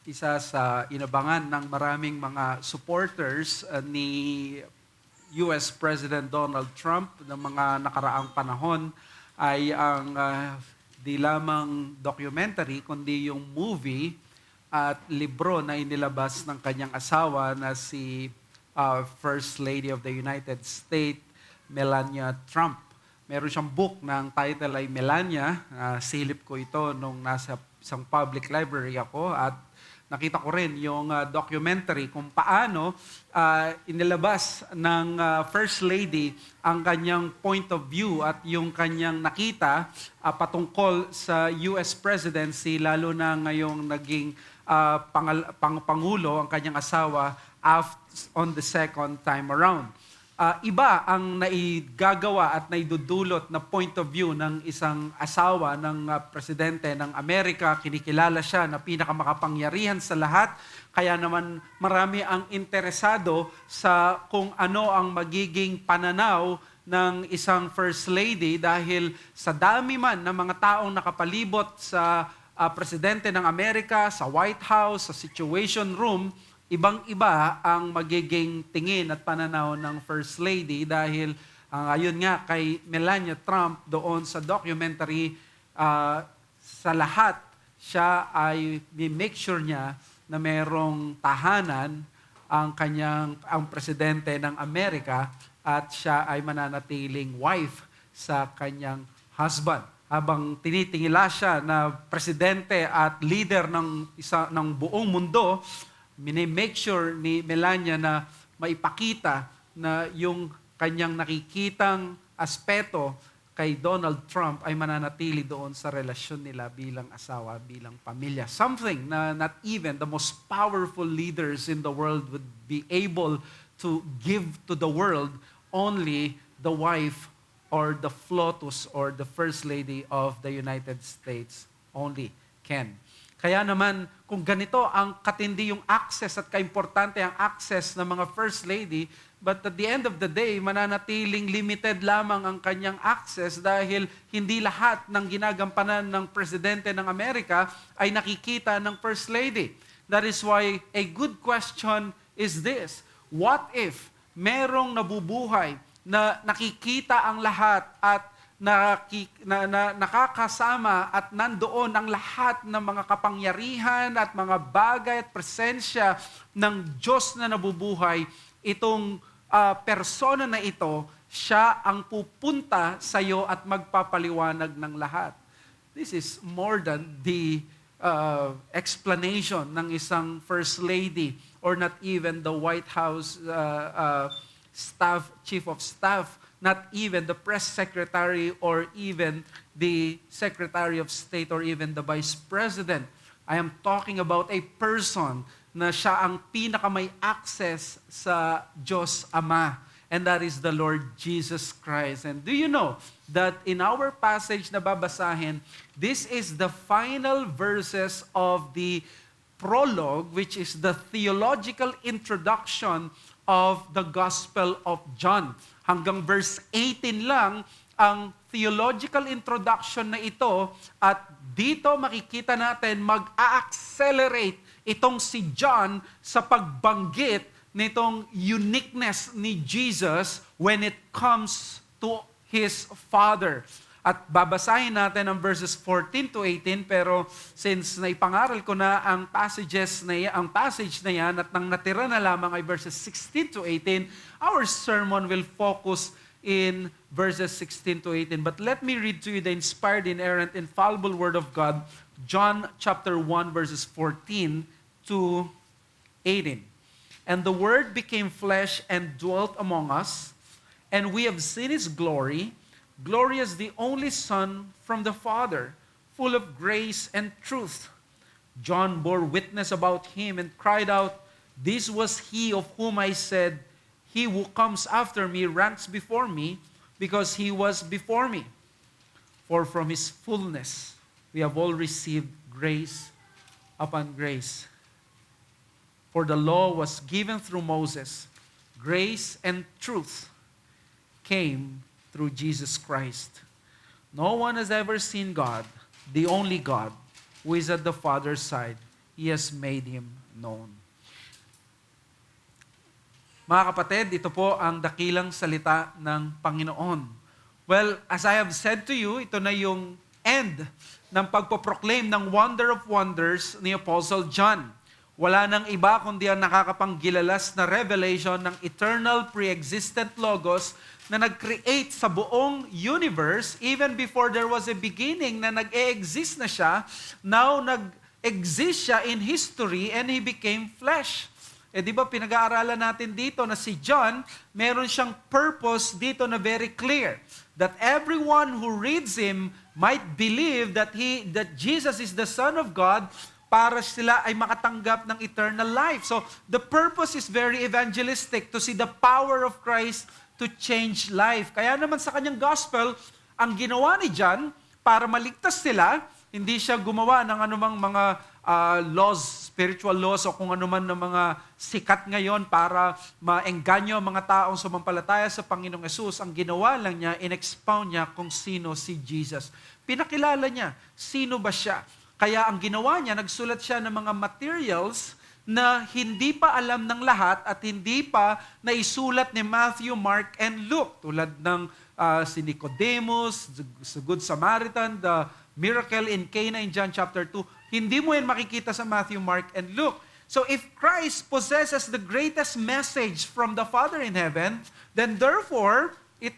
isa sa inabangan ng maraming mga supporters ni US President Donald Trump ng mga nakaraang panahon ay ang di lamang documentary kundi yung movie at libro na inilabas ng kanyang asawa na si First Lady of the United States, Melania Trump. Meron siyang book ng title ay Melania. Silip ko ito nung nasa isang public library ako at nakita ko rin yung documentary kung paano inilabas ng First Lady ang kanyang point of view at yung kanyang nakita patungkol sa US presidency, lalo na ngayong naging Pangulo ang kanyang asawa on the second time around. Iba ang naigagawa at naidudulot na point of view ng isang asawa ng presidente ng Amerika. Kinikilala siya na pinakamakapangyarihan sa lahat. Kaya naman marami ang interesado sa kung ano ang magiging pananaw ng isang First Lady dahil sa dami man ng mga taong nakapalibot sa presidente ng Amerika, sa White House, sa Situation Room, ibang-iba ang magiging tingin at pananaw ng First Lady dahil ayon nga kay Melania Trump doon sa documentary, sa lahat siya ay make sure niya na merong tahanan ang presidente ng Amerika at siya ay mananatiling wife sa kanyang husband. Habang tinitingala siya na presidente at leader ng buong mundo, make sure ni Melania na maipakita na yung kanyang nakikitang aspeto kay Donald Trump ay mananatili doon sa relasyon nila bilang asawa, bilang pamilya. Something na not even the most powerful leaders in the world would be able to give to the world. Only the wife or the FLOTUS or the First Lady of the United States only can. Kaya naman, kung ganito ang katindi yung access at kaimportante ang access ng mga First Lady, but at the end of the day, mananatiling limited lamang ang kanyang access dahil hindi lahat ng ginagampanan ng Presidente ng Amerika ay nakikita ng First Lady. That is why a good question is this: what if merong nabubuhay na nakikita ang lahat at nakakasama at nandoon ang lahat ng mga kapangyarihan at mga bagay at presensya ng Diyos na nabubuhay, itong persona na ito, siya ang pupunta sa iyo at magpapaliwanag ng lahat. This is more than the explanation ng isang First Lady or not even the White House Chief of Staff, not even the press secretary or even the Secretary of State or even the Vice President. I am talking about a person na siya ang pinakamay access sa Diyos Ama, and that is the Lord Jesus Christ. And do you know that in our passage na babasahin, this is the final verses of the prologue, which is the theological introduction of the Gospel of John. Hanggang verse 18 lang ang theological introduction na ito at dito makikita natin mag-a-accelerate itong si John sa pagbanggit nitong uniqueness ni Jesus when it comes to His Father. At babasahin natin ang verses 14 to 18, pero since naipangaral ko na ang passage na yan at nang natira na lamang ay verses 16 to 18, our sermon will focus in verses 16 to 18. But let me read to you the inspired, inerrant, infallible Word of God, John chapter 1, verses 14 to 18. And the Word became flesh and dwelt among us, and we have seen His glory, glory as the only Son from the Father, full of grace and truth. John bore witness about Him and cried out, "This was He of whom I said, He who comes after me ranks before me, because He was before me. For from His fullness we have all received grace upon grace. For the law was given through Moses, grace and truth came through Jesus Christ. No one has ever seen God, the only God, who is at the Father's side. He has made Him known. Mga kapatid, ito po ang dakilang salita ng Panginoon. Well, as I have said to you, ito na yung end ng pagpoproclaim ng wonder of wonders ni Apostle John. Wala nang iba kundi ang nakakapanggilalas na revelation ng eternal pre-existent Logos na nag-create sa buong universe even before there was a beginning na nag-e-exist na siya. Now, nag-exist siya in history and He became flesh. Di ba pinag-aaralan natin dito na si John, meron siyang purpose dito na very clear. That everyone who reads him might believe that Jesus is the Son of God para sila ay makatanggap ng eternal life. So, the purpose is very evangelistic to see the power of Christ to change life. Kaya naman sa kanyang gospel, ang ginawa ni John para maligtas sila, hindi siya gumawa ng anumang mga laws, spiritual laws o kung anuman ng mga sikat ngayon para maengganyo ang mga taong sumampalataya sa Panginoong Yesus. Ang ginawa lang niya, in-expound niya kung sino si Jesus. Pinakilala niya, sino ba siya? Kaya ang ginawa niya, nagsulat siya ng mga materials na hindi pa alam ng lahat at hindi pa naisulat ni Matthew, Mark, and Luke. Tulad ng si Nicodemus, the Good Samaritan, the miracle in Cana in John chapter 2. Hindi mo yan makikita sa Matthew, Mark, and Luke. So if Christ possesses the greatest message from the Father in heaven, then therefore, it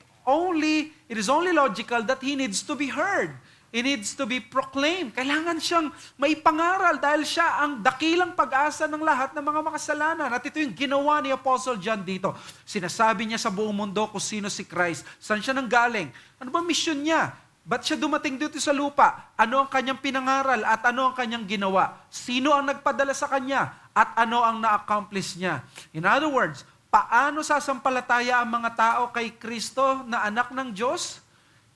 is only logical that He needs to be heard. He needs to be proclaimed. Kailangan siyang maipangaral dahil siya ang dakilang pag-asa ng lahat ng mga makasalanan. At ito yung ginawa ni Apostle John dito. Sinasabi niya sa buong mundo kung sino si Christ. Saan siya nanggaling? Ano ba mission niya? Ba't siya dumating dito sa lupa? Ano ang kanyang pinangaral at ano ang kanyang ginawa? Sino ang nagpadala sa kanya at ano ang na-accomplish niya? In other words, paano sasampalataya ang mga tao kay Kristo na anak ng Diyos?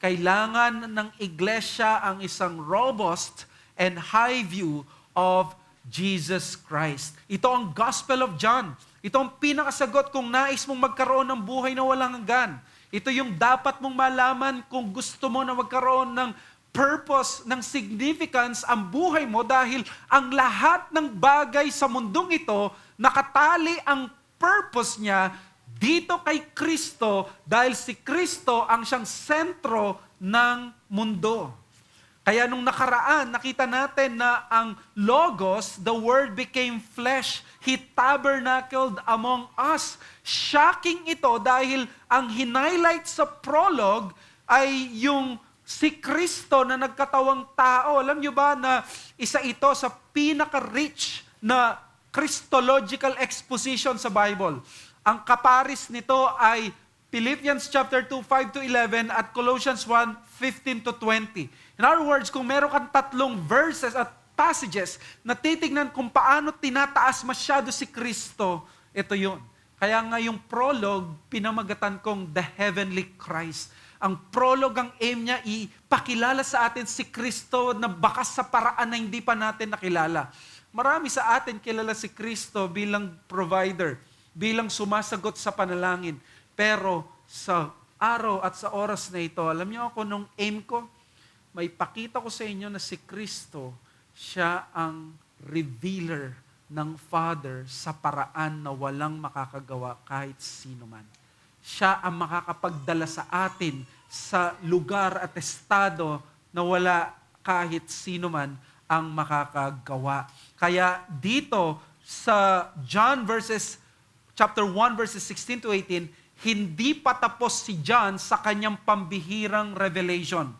Kailangan ng iglesia ang isang robust and high view of Jesus Christ. Ito ang Gospel of John. Ito ang pinakasagot kung nais mong magkaroon ng buhay na walang hanggan. Ito yung dapat mong malaman kung gusto mo na magkaroon ng purpose, ng significance ang buhay mo dahil ang lahat ng bagay sa mundong ito, nakatali ang purpose niya dito kay Kristo dahil si Kristo ang siyang sentro ng mundo. Kaya nung nakaraan, nakita natin na ang Logos, the Word became flesh. He tabernacled among us. Shocking ito dahil ang hinighlight sa prologue ay yung si Kristo na nagkatawang tao. Alam nyo ba na isa ito sa pinaka-rich na Christological exposition sa Bible. Ang kaparis nito ay Philippians chapter 2, 5-11 at Colossians 1, 15-20. In other words, kung meron kang tatlong verses at passages na titignan kung paano tinataas masyado si Kristo, ito yun. Kaya nga yung prologue, pinamagatan kong The Heavenly Christ. Ang prologue, ang aim niya, ipakilala sa atin si Kristo na bakas sa paraan na hindi pa natin nakilala. Marami sa atin kilala si Kristo bilang provider, bilang sumasagot sa panalangin. Pero sa araw at sa oras na ito, alam niyo ako, nung aim ko, may pakita ko sa inyo na si Kristo, siya ang revealer ng Father sa paraan na walang makakagawa kahit sino man. Siya ang makakapagdala sa atin sa lugar at estado na wala kahit sino man ang makakagawa. Kaya dito sa John chapter 1 verses 16-18, hindi pa tapos si John sa kanyang pambihirang revelation.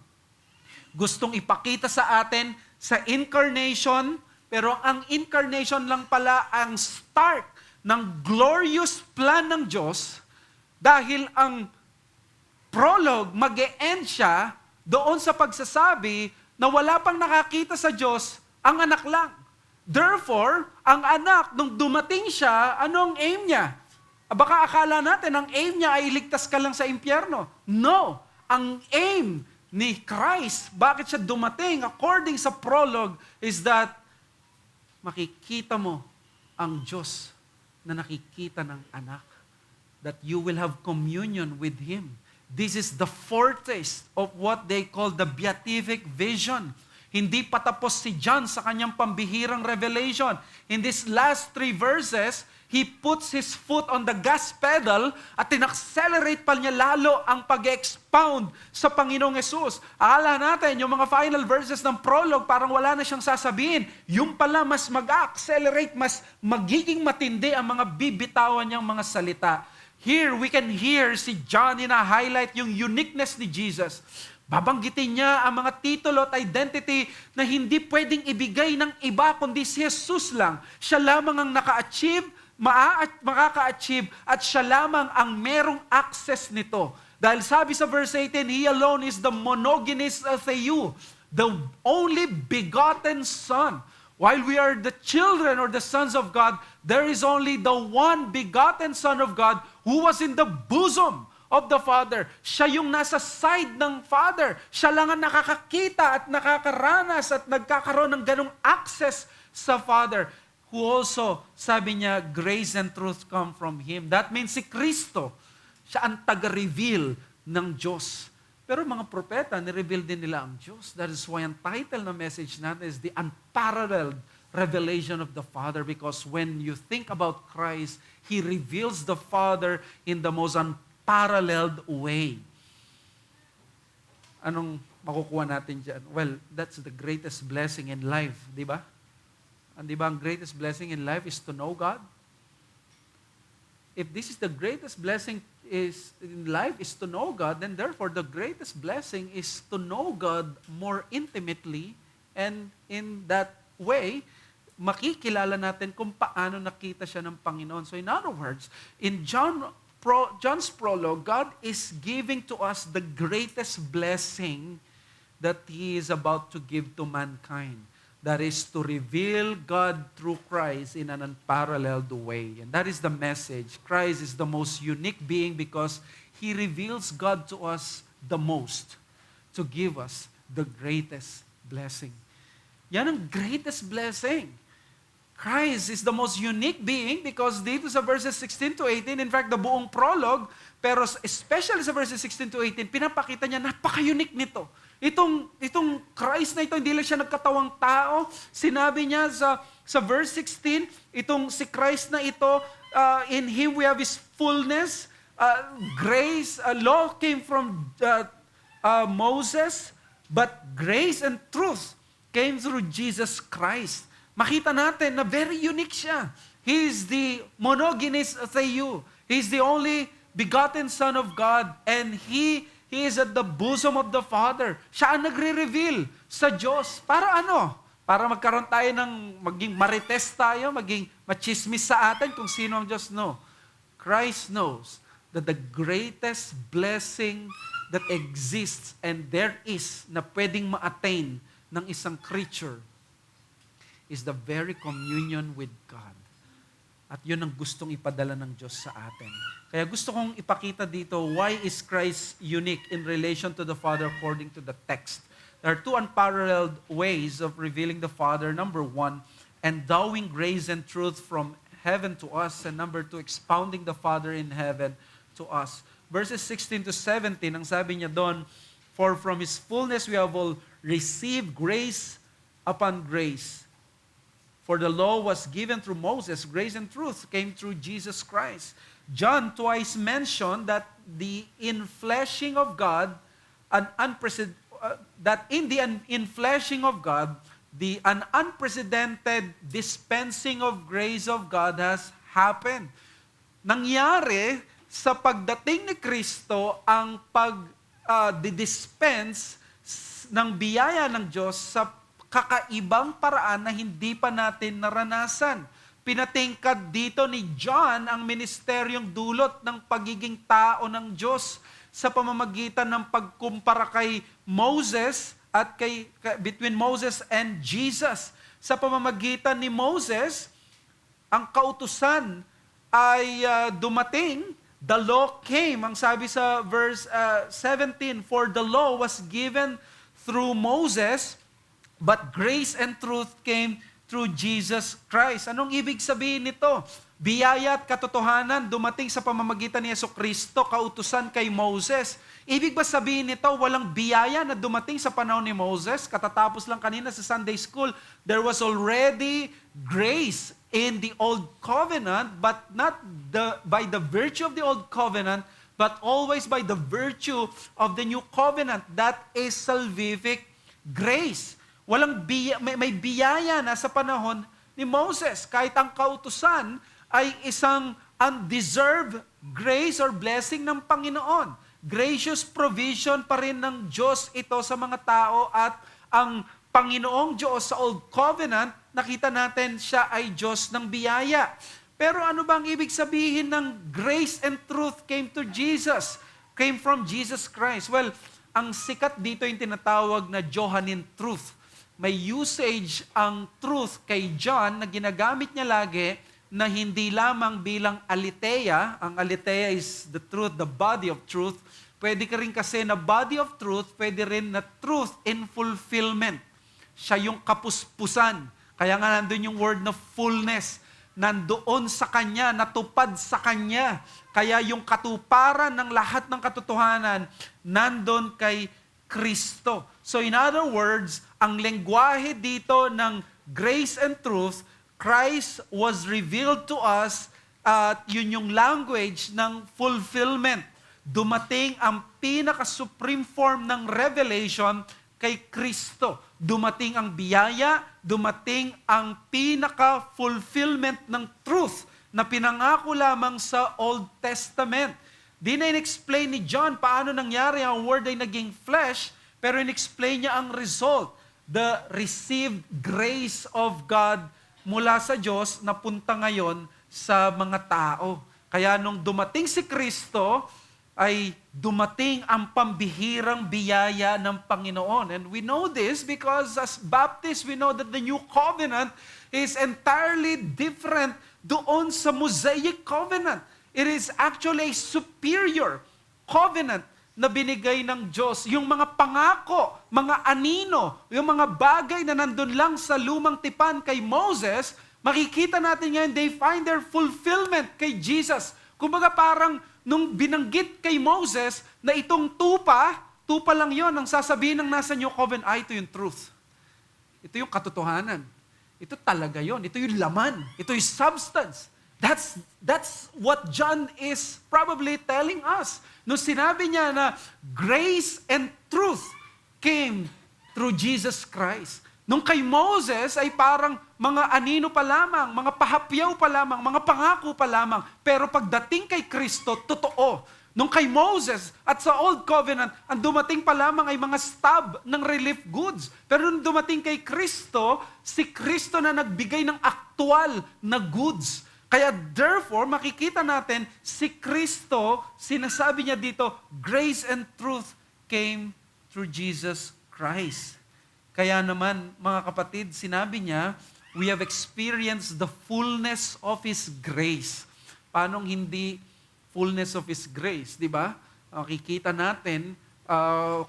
Gustong ipakita sa atin sa incarnation, pero ang incarnation lang pala ang start ng glorious plan ng Diyos dahil ang prologue mag-e-end siya doon sa pagsasabi na wala pang nakakita sa Diyos ang anak lang. Therefore, ang anak, nung dumating siya, ano ang aim niya? Baka akala natin, ang aim niya ay iligtas ka lang sa impyerno. No! Ang aim ni Christ, bakit siya dumating, according sa prologue, is that makikita mo ang Diyos na nakikita ng anak. That you will have communion with Him. This is the foretaste of what they call the beatific vision. Hindi patapos si John sa kanyang pambihirang revelation. In these last 3 verses, he puts his foot on the gas pedal at tinaccelerate pa niya lalo ang pag-expound sa Panginoong Yesus. Akala natin, yung mga final verses ng prologue, parang wala na siyang sasabihin. Yung pala, mas mag-accelerate, mas magiging matindi ang mga bibitawan niyang mga salita. Here, we can hear si John highlight yung uniqueness ni Jesus. Babanggitin niya ang mga titulo at identity na hindi pwedeng ibigay ng iba kundi si Jesus lang. Siya lamang ang naka-achieve, makaka-achieve at siya lamang ang merong access nito. Dahil sabi sa verse 18, He alone is the monogenes theou, the only begotten Son. While we are the children or the sons of God, there is only the one begotten Son of God who was in the bosom of the Father. Siya yung nasa side ng Father. Siya lang ang nakakakita at nakakaranas at nagkakaroon ng ganong access sa Father. Who also, sabi niya, grace and truth come from Him. That means si Kristo, siya ang taga-reveal ng Diyos. Pero mga propeta, nireveal din nila ang Diyos. That is why ang title ng message natin is The Unparalleled Revelation of the Father, because when you think about Christ, He reveals the Father in the most unparalleled way. Anong makukuha natin dyan? Well, that's the greatest blessing in life, di ba? Di ba ang greatest blessing in life is to know God? If this is the greatest blessing in life is to know God, then therefore the greatest blessing is to know God more intimately, and in that way, makikilala natin kung paano nakita siya ng Panginoon. So in other words, in John's prologue, God is giving to us the greatest blessing that He is about to give to mankind. That is to reveal God through Christ in an unparalleled way. And that is the message. Christ is the most unique being because He reveals God to us the most to give us the greatest blessing. Yan ang greatest blessing. Christ is the most unique being because dito sa verses 16 to 18, in fact, the buong prologue, pero especially sa verses 16 to 18, pinapakita niya, napaka-unique nito. Itong Christ na ito, hindi lang siya nagkatawang tao. Sinabi niya sa verse 16, itong si Christ na ito, in Him we have His fullness, grace, law came from Moses, but grace and truth came through Jesus Christ. Makita natin na very unique siya. He is the monogenes theou. He is the only begotten Son of God, and He is at the bosom of the Father. Siya ang nagre-reveal sa Diyos. Para ano? Para magkaroon tayo ng, maging marites tayo, maging machismis sa atin kung sino ang Diyos. No. Christ knows that the greatest blessing that exists and there is na pwedeng ma-attain ng isang creature is the very communion with God. At yun ang gustong ipadala ng Diyos sa atin. Kaya gusto kong ipakita dito, why is Christ unique in relation to the Father according to the text? There are 2 unparalleled ways of revealing the Father. Number 1, endowing grace and truth from heaven to us. And number 2, expounding the Father in heaven to us. Verses 16 to 17, ang sabi niya doon, for from His fullness we have all received grace upon grace. For the law was given through Moses, grace and truth came through Jesus Christ. John twice mentioned that the infleshing of God, that in the infleshing of God, an unprecedented dispensing of grace of God has happened. Nangyari sa pagdating ni Kristo ang pag-dispense ng biyaya ng Diyos sa kakaibang paraan na hindi pa natin naranasan. Pinatingkad dito ni John ang ministeryong dulot ng pagiging tao ng Diyos sa pamamagitan ng pagkumpara kay Moses at between Moses and Jesus. Sa pamamagitan ni Moses, ang kautusan ay dumating, the law came. Ang sabi sa verse 17, for the law was given through Moses, but grace and truth came through Jesus Christ. Anong ibig sabihin nito? Biyaya at katotohanan dumating sa pamamagitan ni Jesucristo, kautusan kay Moses. Ibig ba sabihin nito, walang biyaya na dumating sa panahon ni Moses? Katatapos lang kanina sa Sunday School, there was already grace in the Old Covenant, but not by the virtue of the Old Covenant, but always by the virtue of the New Covenant. That is salvific grace. May biyaya na sa panahon ni Moses. Kahit ang kautusan ay isang undeserved grace or blessing ng Panginoon. Gracious provision pa rin ng Diyos ito sa mga tao, at ang Panginoong Diyos sa Old Covenant, nakita natin siya ay Diyos ng biyaya. Pero ano bang ibig sabihin ng grace and truth came to Jesus? Came from Jesus Christ. Well, ang sikat dito yung tinatawag na Johannine truth. May usage ang truth kay John na ginagamit niya lagi na hindi lamang bilang aletheia. Ang aletheia is the truth, the body of truth. Pwede ka rin kasi na body of truth, pwede rin na truth in fulfillment. Siya yung kapuspusan. Kaya nga nandun yung word na fullness. Nandoon sa Kanya, natupad sa Kanya. Kaya yung katuparan ng lahat ng katotohanan, nandun kay Kristo. So in other words, ang lengguwahe dito ng grace and truth, Christ was revealed to us at yun yung language ng fulfillment. Dumating ang pinaka-supreme form ng revelation kay Kristo. Dumating ang biyaya, dumating ang pinaka-fulfillment ng truth na pinangako lamang sa Old Testament. Di na in-explain ni John paano nangyari ang word ay naging flesh, pero in-explain niya ang result, the received grace of God mula sa Diyos na punta ngayon sa mga tao. Kaya nung dumating si Kristo, ay dumating ang pambihirang biyaya ng Panginoon. And we know this because as Baptists, we know that the New Covenant is entirely different doon sa Mosaic Covenant. It is actually a superior covenant na binigay ng Diyos. Yung mga pangako, mga anino, yung mga bagay na nandun lang sa lumang tipan kay Moses, makikita natin ngayon, they find their fulfillment kay Jesus. Kumbaga parang nung binanggit kay Moses na itong tupa lang yon ang sasabihin ng nasa New Covenant, ito yung truth. Ito yung katotohanan. Ito talaga yon. Ito yung laman. Ito yung substance. That's what John is probably telling us. Nung sinabi niya na grace and truth came through Jesus Christ. Nung kay Moses ay parang mga anino pa lamang, mga pahapyaw pa lamang, mga pangako pa lamang. Pero pagdating kay Kristo, totoo. Nung kay Moses at sa Old Covenant, ang dumating pa lamang ay mga stub ng relief goods. Pero nung dumating kay Kristo, si Kristo na nagbigay ng aktual na goods. Kaya therefore, makikita natin, si Kristo, sinasabi niya dito, grace and truth came through Jesus Christ. Kaya naman, mga kapatid, sinabi niya, we have experienced the fullness of His grace. Paano hindi fullness of His grace, di ba? Makikita natin,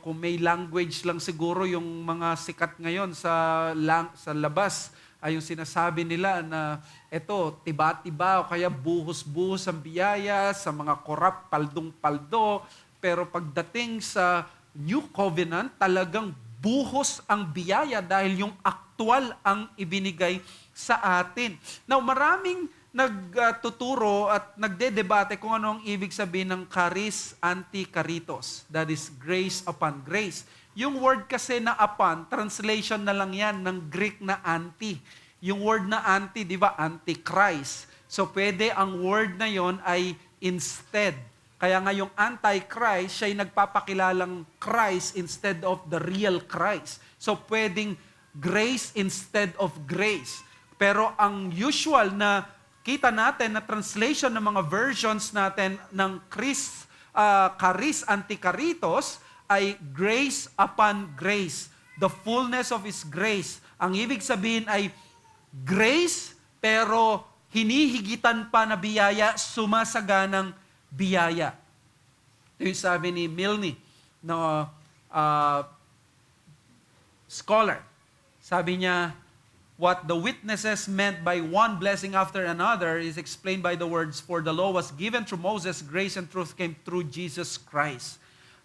kung may language lang siguro yung mga sikat ngayon sa labas, ay yung sinasabi nila na eto, tiba-tiba o kaya buhos-buhos ang biyaya sa mga korap, paldong-paldo. Pero pagdating sa New Covenant, talagang buhos ang biyaya dahil yung aktual ang ibinigay sa atin. Now, maraming nagtuturo at nagdedebate kung ano ang ibig sabihin ng charis anti-charitos. That is grace upon grace. Yung word kasi na upon, translation na lang yan ng Greek na anti. Yung word na anti, di ba? Antichrist. So, pwede ang word na yon ay instead. Kaya nga yung Antichrist, siya ay nagpapakilalang Christ instead of the real Christ. So pwedeng grace instead of grace. Pero ang usual na kita natin na translation ng mga versions natin ng charis anti-charitos ay grace upon grace. The fullness of His grace. Ang ibig sabihin ay grace pero hinihigitan pa na biyaya, sumasaganang biyaya. Ito yung sabi ni Milne, na scholar. Sabi niya, what the witnesses meant by one blessing after another is explained by the words, "For the law was given through Moses, grace and truth came through Jesus Christ."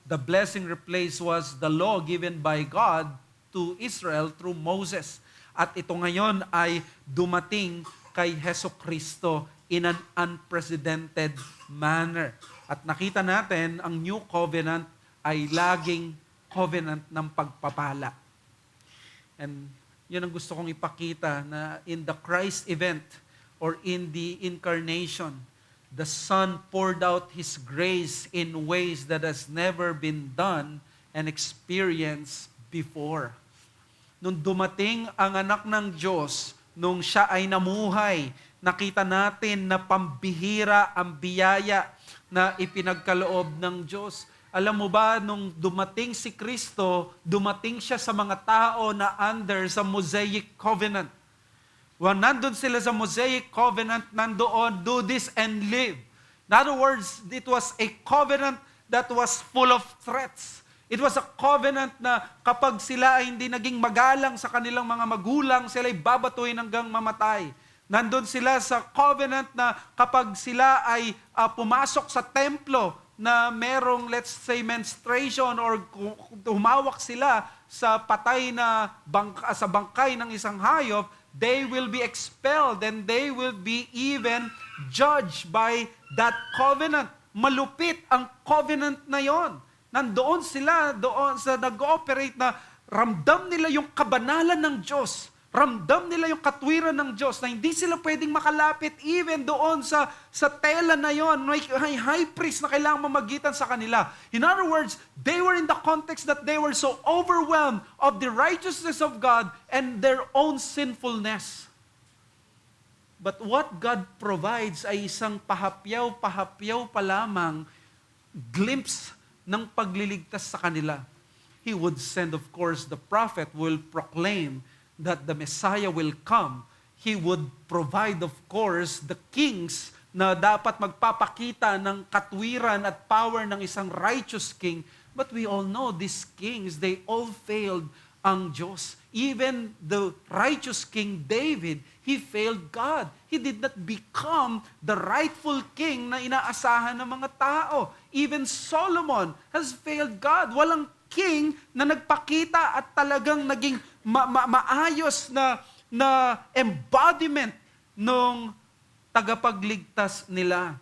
The blessing replaced was the law given by God to Israel through Moses. At ito ngayon ay dumating kay Hesus Kristo in an unprecedented manner. At nakita natin, ang New Covenant ay laging covenant ng pagpapala. And yun ang gusto kong ipakita na in the Christ event or in the incarnation, the Son poured out His grace in ways that has never been done and experienced before. Nung dumating ang anak ng Diyos, nung siya ay namuhay, nakita natin na pambihira ang biyaya na ipinagkaloob ng Diyos. Alam mo ba, nung dumating si Kristo, dumating siya sa mga tao na under sa Mosaic Covenant. Nandun sila sa Mosaic Covenant, nandoon, do this and live. In other words, it was a covenant that was full of threats. It was a covenant na kapag sila ay hindi naging magalang sa kanilang mga magulang, sila ay babatuhin hanggang mamatay. Nandun sila sa covenant na kapag sila ay pumasok sa templo, na merong, let's say, menstruation or humawak sila sa patay na sa bangkay ng isang hayop, they will be expelled and they will be even judged by that covenant. Malupit ang covenant na yon. Nandoon sila, doon sa nag-ooperate na ramdam nila yung kabanalan ng Diyos. Ramdam nila yung katwiran ng Diyos na hindi sila pwedeng makalapit even doon sa tela na yon. May high priest na kailangang mamagitan sa kanila. In other words, they were in the context that they were so overwhelmed of the righteousness of God and their own sinfulness. But what God provides ay isang pahapyaw pa lamang glimpse ng pagliligtas sa kanila. He would send, of course, the prophet will proclaim that the Messiah will come. He would provide, of course, the kings na dapat magpapakita ng katwiran at power ng isang righteous king. But we all know these kings, they all failed ang Diyos. Even the righteous King David, he failed God. He did not become the rightful king na inaasahan ng mga tao. Even Solomon has failed God. Walang king na nagpakita at talagang naging maayos na embodiment ng tagapagligtas nila.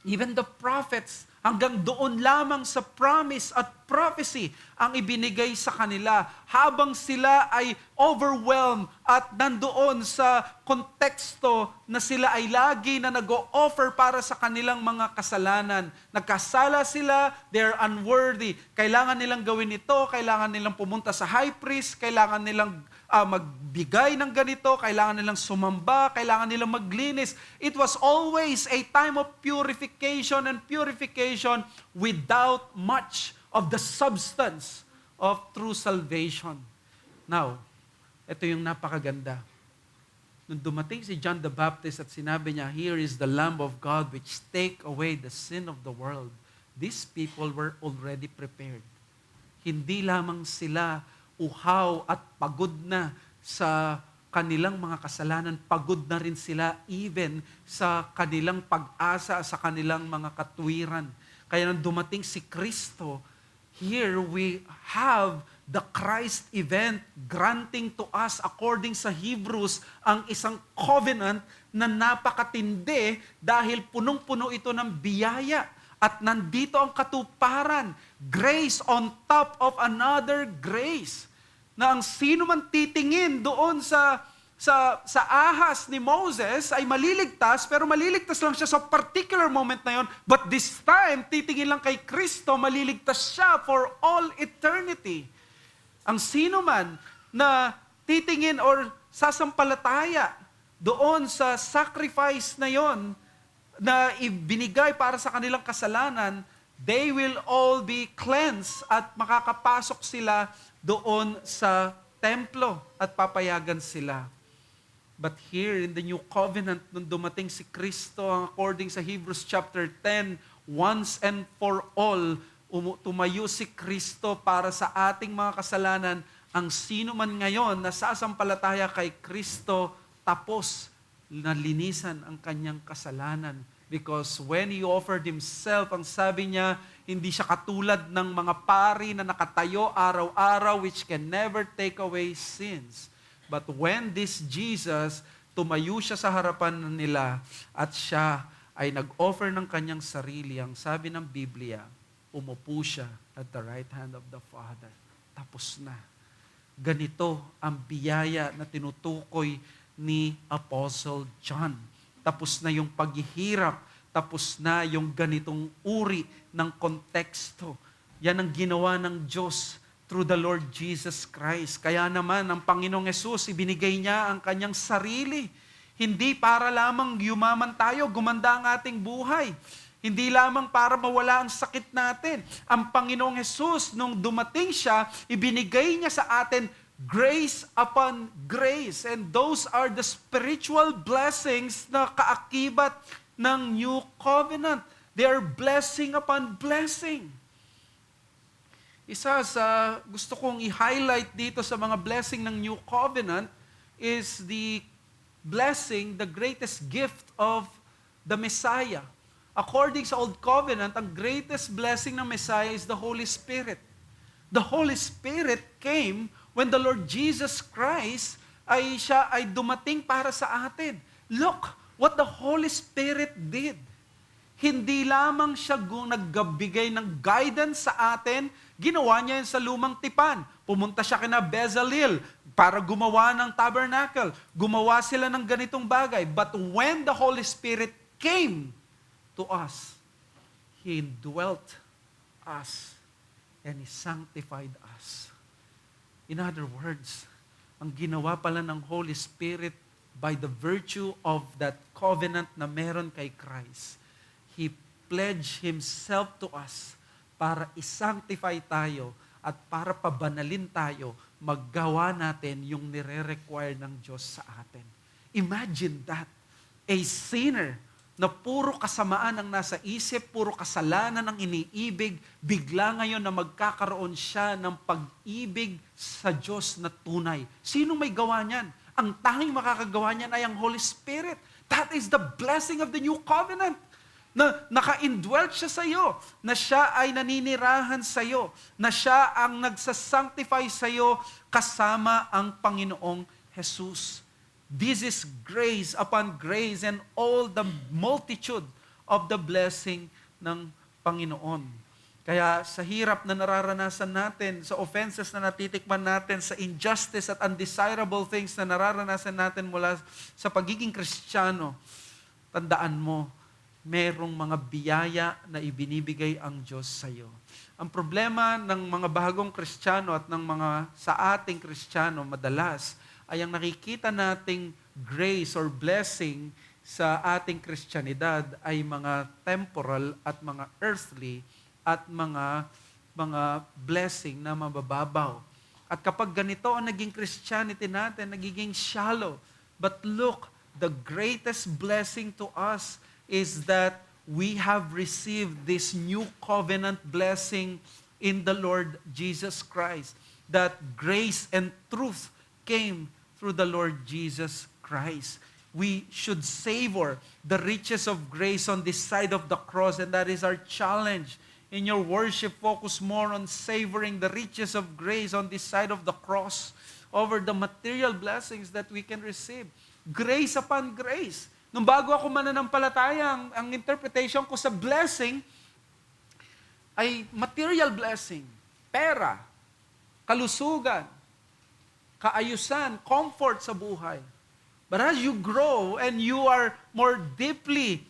Even the prophets, hanggang doon lamang sa promise at prophecy ang ibinigay sa kanila habang sila ay overwhelmed at nandoon sa konteksto na sila ay lagi na nag-o-offer para sa kanilang mga kasalanan. Nagkasala sila, they're unworthy. Kailangan nilang gawin ito, kailangan nilang pumunta sa high priest, kailangan nilang magbigay ng ganito, kailangan nilang sumamba, kailangan nilang maglinis. It was always a time of purification and purification without much of the substance of true salvation. Now, ito yung napakaganda. Nung dumating si John the Baptist at sinabi niya, "Here is the Lamb of God which take away the sin of the world," these people were already prepared. Hindi lamang sila uhaw at pagod na sa kanilang mga kasalanan, pagod na rin sila even sa kanilang pag-asa, sa kanilang mga katwiran. Kaya nang dumating si Kristo, here we have the Christ event granting to us according sa Hebrews ang isang covenant na napakatindi dahil punong-puno ito ng biyaya. At nandito ang katuparan, grace on top of another grace. Na ang sino man titingin doon sa ahas ni Moses ay maliligtas, pero maliligtas lang siya sa particular moment na yon. But this time, titingin lang kay Kristo, maliligtas siya for all eternity. Ang sino man na titingin or sasampalataya doon sa sacrifice na yon na ibinigay para sa kanilang kasalanan, they will all be cleansed at makakapasok sila doon sa templo at papayagan sila. But here in the New Covenant, nung dumating si Kristo, according sa Hebrews chapter 10, once and for all, tumayo si Kristo para sa ating mga kasalanan ang sino man ngayon na sasampalataya kay Kristo, tapos nalinisan ang kanyang kasalanan. Because when He offered Himself, ang sabi niya, hindi siya katulad ng mga pari na nakatayo araw-araw which can never take away sins. But when this Jesus, tumayo siya sa harapan nila at siya ay nag-offer ng kanyang sarili, ang sabi ng Biblia, umupo siya at the right hand of the Father. Tapos na. Ganito ang biyaya na tinutukoy ni Apostle John. Tapos na yung paghihirap, tapos na yung ganitong uri ng konteksto. Yan ang ginawa ng Diyos through the Lord Jesus Christ. Kaya naman, ang Panginoong Hesus, ibinigay niya ang kanyang sarili. Hindi para lamang yumaman tayo, gumanda ang ating buhay. Hindi lamang para mawala ang sakit natin. Ang Panginoong Hesus, nung dumating siya, ibinigay niya sa atin grace upon grace. And those are the spiritual blessings na kaakibat ng New Covenant. They are blessing upon blessing. Isa sa gusto kong i-highlight dito sa mga blessing ng New Covenant is the blessing, the greatest gift of the Messiah. According sa Old Covenant, ang greatest blessing ng Messiah is the Holy Spirit. The Holy Spirit came when the Lord Jesus Christ siya ay dumating para sa atin. Look what the Holy Spirit did. Hindi lamang siya nagbigay ng guidance sa atin, ginawa niya yan sa lumang tipan. Pumunta siya kina Bezalel para gumawa ng tabernacle. Gumawa sila ng ganitong bagay. But when the Holy Spirit came to us, He indwelt us and He sanctified us. In other words, ang ginawa pala ng Holy Spirit by the virtue of that covenant na meron kay Christ, He pledged Himself to us para isanctify tayo at para pabanalin tayo, maggawa natin yung nire-require ng Diyos sa atin. Imagine that. A sinner na puro kasamaan ang nasa isip, puro kasalanan ang iniibig, bigla ngayon na magkakaroon siya ng pag-ibig sa Diyos na tunay. Sinong may gawa niyan? Ang tanging makakagawa niyan ay ang Holy Spirit. That is the blessing of the New Covenant. Na naka-indwelt siya sa iyo, na siya ay naninirahan sa iyo, na siya ang nagsasanctify sa iyo kasama ang Panginoong Jesus. This is grace upon grace and all the multitude of the blessing ng Panginoon. Kaya sa hirap na nararanasan natin, sa offenses na natitikman natin, sa injustice at undesirable things na nararanasan natin mula sa pagiging Kristiyano, tandaan mo, merong mga biyaya na ibinibigay ang Diyos sa iyo. Ang problema ng mga bagong Kristiyano at ng mga sa ating Kristiyano madalas ay ang nakikita nating grace or blessing sa ating Kristyanidad ay mga temporal at mga earthly at mga blessing na mabababaw. At kapag ganito ang naging Christianity natin, nagiging shallow. But look, the greatest blessing to us is that we have received this new covenant blessing in the Lord Jesus Christ. That grace and truth came through the Lord Jesus Christ. We should savor the riches of grace on this side of the cross, and that is our challenge. In your worship, focus more on savoring the riches of grace on this side of the cross over the material blessings that we can receive. Grace upon grace. Nung bago ako mananampalataya, ang interpretation ko sa blessing ay material blessing, pera, kalusugan, kaayusan, comfort sa buhay. But as you grow and you are more deeply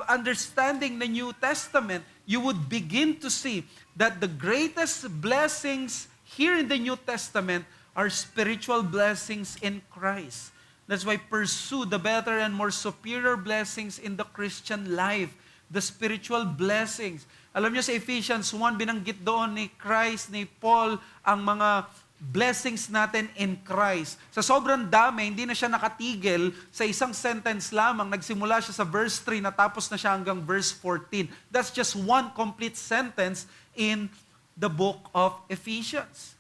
understanding the New Testament, you would begin to see that the greatest blessings here in the New Testament are spiritual blessings in Christ. That's why pursue the better and more superior blessings in the Christian life, the spiritual blessings. Alam niyo sa Ephesians 1, binanggit doon ni Christ, ni Paul, ang mga blessings natin in Christ. Sa sobrang dami, hindi na siya nakatigil sa isang sentence lamang. Nagsimula siya sa verse 3, natapos na siya hanggang verse 14. That's just one complete sentence in the book of Ephesians.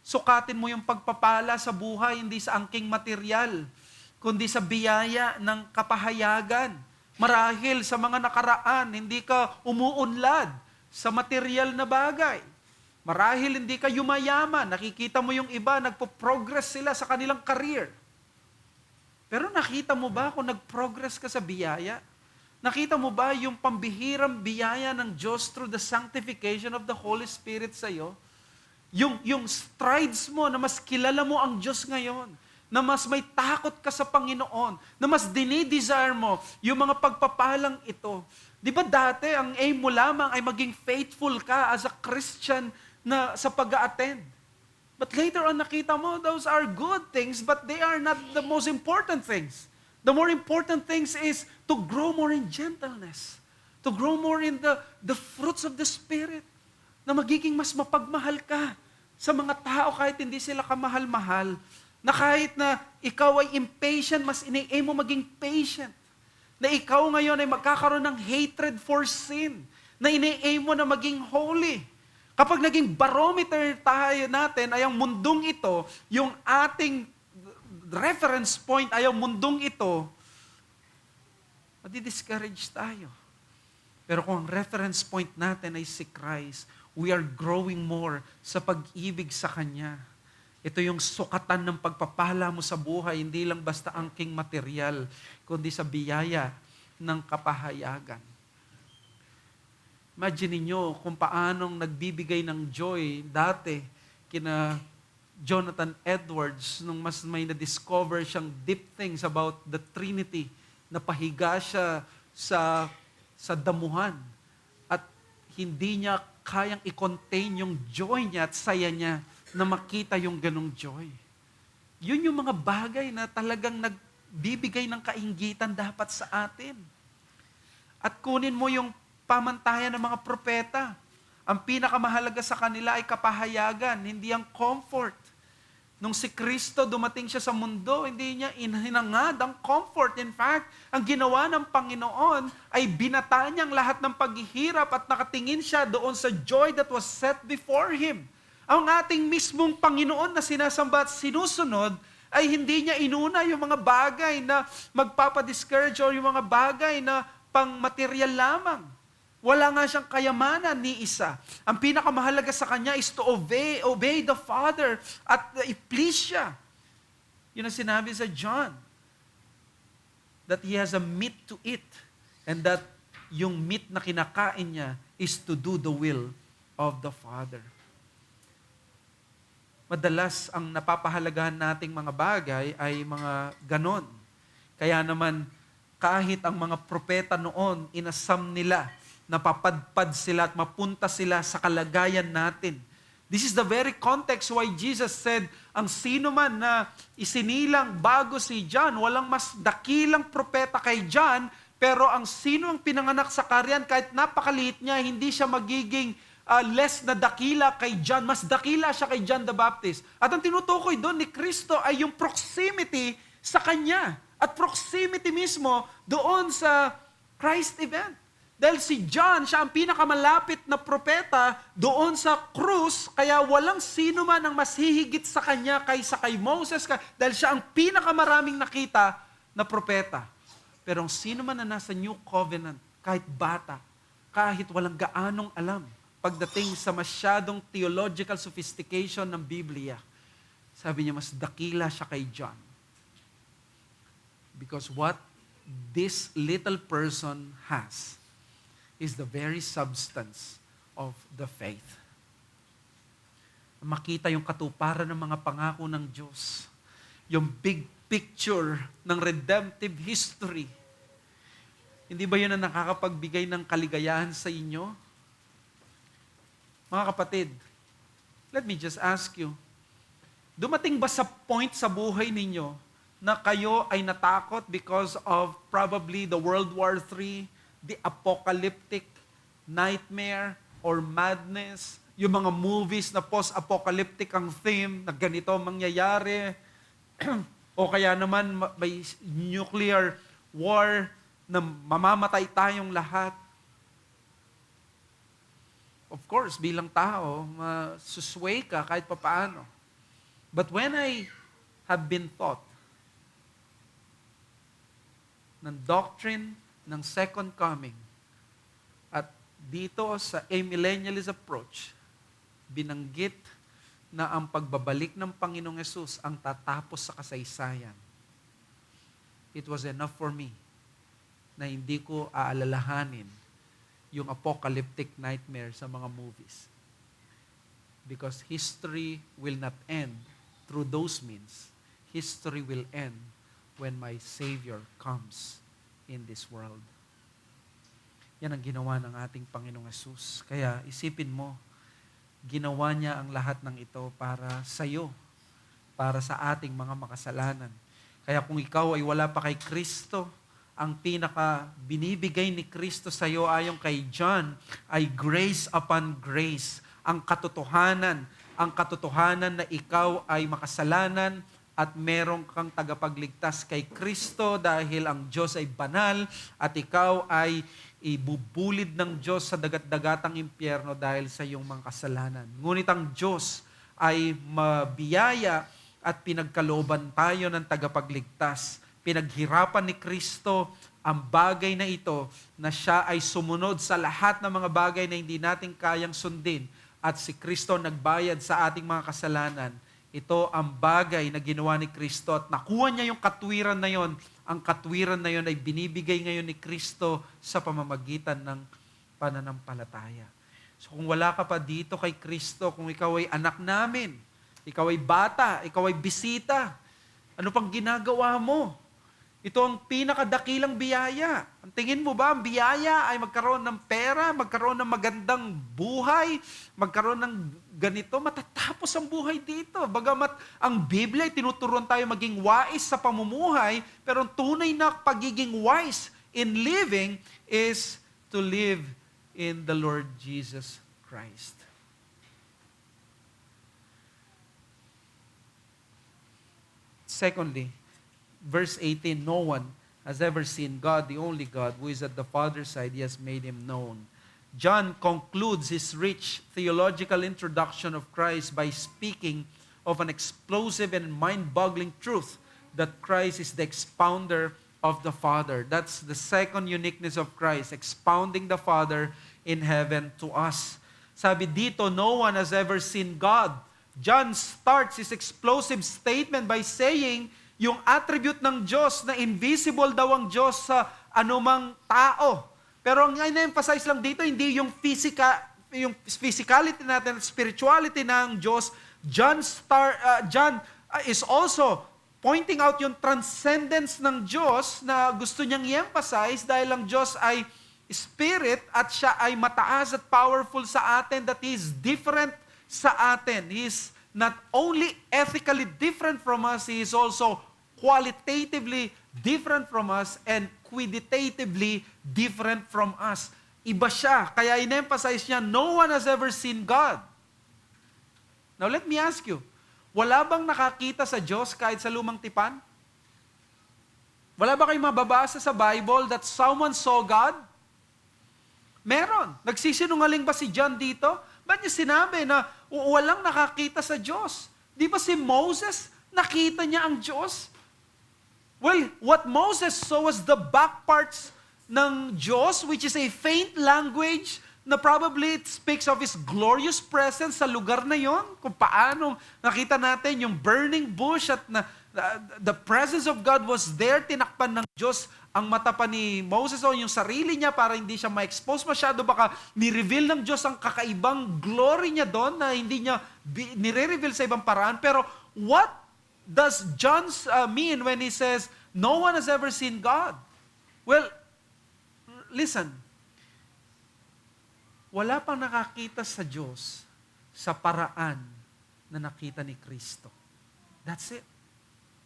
Sukatin mo yung pagpapala sa buhay, hindi sa angking material, kundi sa biyaya ng kapahayagan. Marahil sa mga nakaraan, hindi ka umuunlad sa material na bagay. Marahil hindi ka yumayaman, nakikita mo yung iba, nagpo-progress sila sa kanilang career. Pero nakita mo ba kung nag-progress ka sa biyaya? Nakita mo ba yung pambihirang biyaya ng Diyos through the sanctification of the Holy Spirit sa iyo? Yung strides mo na mas kilala mo ang Diyos ngayon, na mas may takot ka sa Panginoon, na mas dinidesire mo yung mga pagpapalang ito. Di ba dati, ang aim mo lamang ay maging faithful ka as a Christian na sa pag-a-attend. But later on, nakita mo, those are good things, but they are not the most important things. The more important things is to grow more in gentleness, to grow more in the fruits of the Spirit, na magiging mas mapagmahal ka sa mga tao kahit hindi sila kamahal-mahal, na kahit na ikaw ay impatient, mas ini-aim mo maging patient, na ikaw ngayon ay magkakaroon ng hatred for sin, na ini-aim mo na maging holy. Kapag naging barometer tayo natin ay ang mundong ito, yung ating reference point ay ang mundong ito, madi-discourage tayo. Pero kung ang reference point natin ay si Christ, we are growing more sa pag-ibig sa Kanya. Ito yung sukatan ng pagpapala mo sa buhay, hindi lang basta angking material, kundi sa biyaya ng kapahayagan. Imagine niyo kung paanong nagbibigay ng joy dati kina Jonathan Edwards nung mas may na-discover siyang deep things about the Trinity, na pahiga siya sa damuhan at hindi niya kayang i-contain yung joy niya at saya niya na makita yung ganong joy. Yun yung mga bagay na talagang nagbibigay ng kainggitan dapat sa atin. At kunin mo yung pamantayan ng mga propeta. Ang pinakamahalaga sa kanila ay kapahayagan, hindi ang comfort. Nung si Kristo dumating siya sa mundo, hindi niya hinangad ang comfort. In fact, ang ginawa ng Panginoon ay binataan niya ang lahat ng paghihirap at nakatingin siya doon sa joy that was set before Him. Ang ating mismong Panginoon na sinasamba at sinusunod ay hindi niya inuna yung mga bagay na magpapadiscourage o yung mga bagay na pang material lamang. Wala nga siyang kayamanan ni isa. Ang pinakamahalaga sa kanya is to obey the Father at i-please siya. Yun ang sinabi sa John. That he has a meat to eat and that yung meat na kinakain niya is to do the will of the Father. Madalas ang napapahalagahan nating mga bagay ay mga ganon. Kaya naman kahit ang mga propeta noon, inasam nila, napapadpad sila at mapunta sila sa kalagayan natin. This is the very context why Jesus said, ang sino man na isinilang bago si John, walang mas dakilang propeta kay John, pero ang sino ang pinanganak sa karyan, kahit napakaliit niya, hindi siya magiging less na dakila kay John. Mas dakila siya kay John the Baptist. At ang tinutukoy doon ni Kristo ay yung proximity sa Kanya. At proximity mismo doon sa Christ event. Dahil si John, siya ang pinakamalapit na propeta doon sa krus, kaya walang sino man ang mas hihigit sa kanya kaysa kay Moses, dahil siya ang pinakamaraming nakita na propeta. Pero ang sino man na nasa New Covenant, kahit bata, kahit walang gaanong alam, pagdating sa masyadong theological sophistication ng Biblia, sabi niya mas dakila siya kay John. Because what this little person has is the very substance of the faith. Makita yung katuparan ng mga pangako ng Diyos. Yung big picture ng redemptive history. Hindi ba yun ang nakakapagbigay ng kaligayahan sa inyo? Mga kapatid, let me just ask you, dumating ba sa point sa buhay ninyo na kayo ay natakot because of probably the World War III, the apocalyptic nightmare or madness, yung mga movies na post-apocalyptic ang theme, na ganito mangyayari, o kaya naman may nuclear war na mamamatay tayong lahat. Of course, bilang tao, masusway ka kahit papaano. But when I have been taught ng doctrine ng second coming, at dito sa amillennialist approach, binanggit na ang pagbabalik ng Panginoong Yesus ang tatapos sa kasaysayan. It was enough for me na hindi ko aalalahanin yung apocalyptic nightmare sa mga movies. Because history will not end through those means. History will end when my Savior comes in this world. Yan ang ginawa ng ating Panginoong Yesus. Kaya isipin mo, ginawa niya ang lahat ng ito para sa iyo, para sa ating mga makasalanan. Kaya kung ikaw ay wala pa kay Kristo, ang pinaka binibigay ni Kristo sa iyo ayon kay John ay grace upon grace. Ang katotohanan na ikaw ay makasalanan at merong kang tagapagligtas kay Kristo dahil ang Diyos ay banal at ikaw ay ibubulid ng Diyos sa dagat-dagatang impyerno dahil sa iyong mga kasalanan. Ngunit ang Diyos ay mabiyaya at pinagkalooban tayo ng tagapagligtas. Pinaghirapan ni Kristo ang bagay na ito na siya ay sumunod sa lahat ng mga bagay na hindi natin kayang sundin at si Kristo nagbayad sa ating mga kasalanan. Ito ang bagay na ginawa ni Kristo at nakuha niya yung katwiran na yon. Ang katwiran na yon ay binibigay ngayon ni Kristo sa pamamagitan ng pananampalataya. So kung wala ka pa dito kay Kristo, kung ikaw ay anak namin, ikaw ay bata, ikaw ay bisita, ano pang ginagawa mo? Ito ang pinakadakilang biyaya. Ang tingin mo ba, ang biyaya ay magkaroon ng pera, magkaroon ng magandang buhay, magkaroon ng ganito, matatapos ang buhay dito. Bagamat ang Biblia ay tinuturuan tayo maging wais sa pamumuhay, pero ang tunay na pagiging wise in living is to live in the Lord Jesus Christ. Secondly, verse 18, no one has ever seen God, the only God, who is at the Father's side. He has made Him known. John concludes his rich theological introduction of Christ by speaking of an explosive and mind-boggling truth that Christ is the expounder of the Father. That's the second uniqueness of Christ, expounding the Father in heaven to us. Sabi dito, no one has ever seen God. John starts his explosive statement by saying, yung attribute ng Diyos na invisible daw ang Diyos sa anumang tao. Pero ang ina-emphasize lang dito, hindi yung physicality natin, spirituality ng Diyos. John is also pointing out yung transcendence ng Diyos na gusto niyang i-emphasize dahil ang Diyos ay spirit at siya ay mataas at powerful sa atin, that He is different sa atin. He is not only ethically different from us, He is also qualitatively different from us and quantitatively different from us. Iba siya. Kaya in-emphasize niya, no one has ever seen God. Now let me ask you, wala bang nakakita sa Diyos kahit sa lumang tipan? Wala ba kayong mababasa sa Bible that someone saw God? Meron. Nagsisinungaling ba si John dito? Ba't niya sinabi na walang nakakita sa Diyos? Di ba si Moses, nakita niya ang Diyos? Well, what Moses saw was the back parts ng Diyos, which is a faint language na probably it speaks of His glorious presence sa lugar na yon. Kung paano nakita natin yung burning bush at the presence of God was there, tinakpan ng Diyos ang mata pa ni Moses o yung sarili niya para hindi siya ma-expose masyado. Baka ni-reveal ng Diyos ang kakaibang glory niya doon na hindi niya nire-reveal sa ibang paraan. Pero what does John mean when he says, no one has ever seen God? Well, listen. Wala pang nakakita sa Diyos sa paraan na nakita ni Kristo. That's it.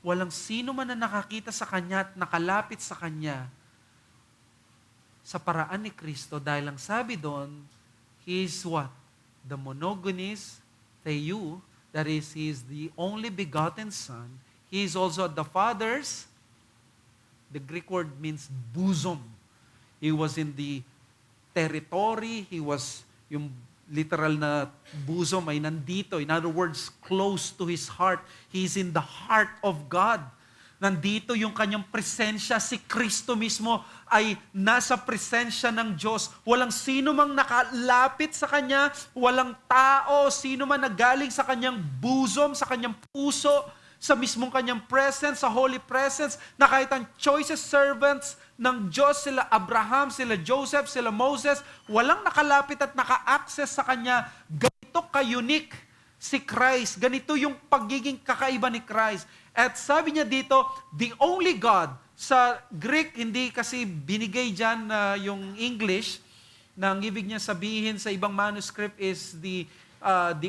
Walang sino man na nakakita sa Kanya at nakalapit sa Kanya sa paraan ni Kristo dahil ang sabi doon, He is what? The monogenes theou, that is, He is the only begotten Son. He is also the Father's, the Greek word means bosom. He was in the territory, He was yung literal na bosom ay nandito. In other words, close to His heart. He's in the heart of God. Nandito yung kanyang presensya. Si Kristo mismo ay nasa presensya ng Diyos. Walang sino mang nakalapit sa Kanya, walang tao, sino man nagaling sa kanyang bosom, sa kanyang puso, sa mismong kanyang presence, sa holy presence, na kahit ang choicest servants ng Diyos, sila Abraham, sila Joseph, sila Moses, walang nakalapit at naka-access sa Kanya. Ganito ka-unique si Christ. Ganito yung pagiging kakaiba ni Christ. At sabi niya dito, the only God. Sa Greek, hindi kasi binigay dyan yung English, na ang ibig niya sabihin sa ibang manuscript is the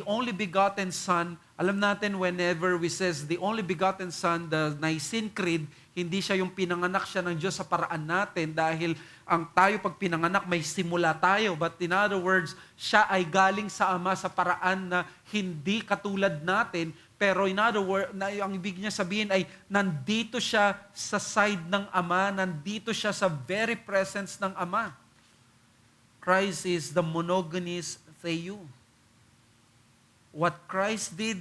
only begotten Son. Alam natin, whenever we says the only begotten Son, the Nicene Creed, hindi siya yung pinanganak siya ng Diyos sa paraan natin dahil ang tayo pag pinanganak may simula tayo. But in other words, siya ay galing sa Ama sa paraan na hindi katulad natin. Pero in other words, ang ibig niya sabihin ay nandito siya sa side ng Ama, nandito siya sa very presence ng Ama. Christ is the monogenes theou. What Christ did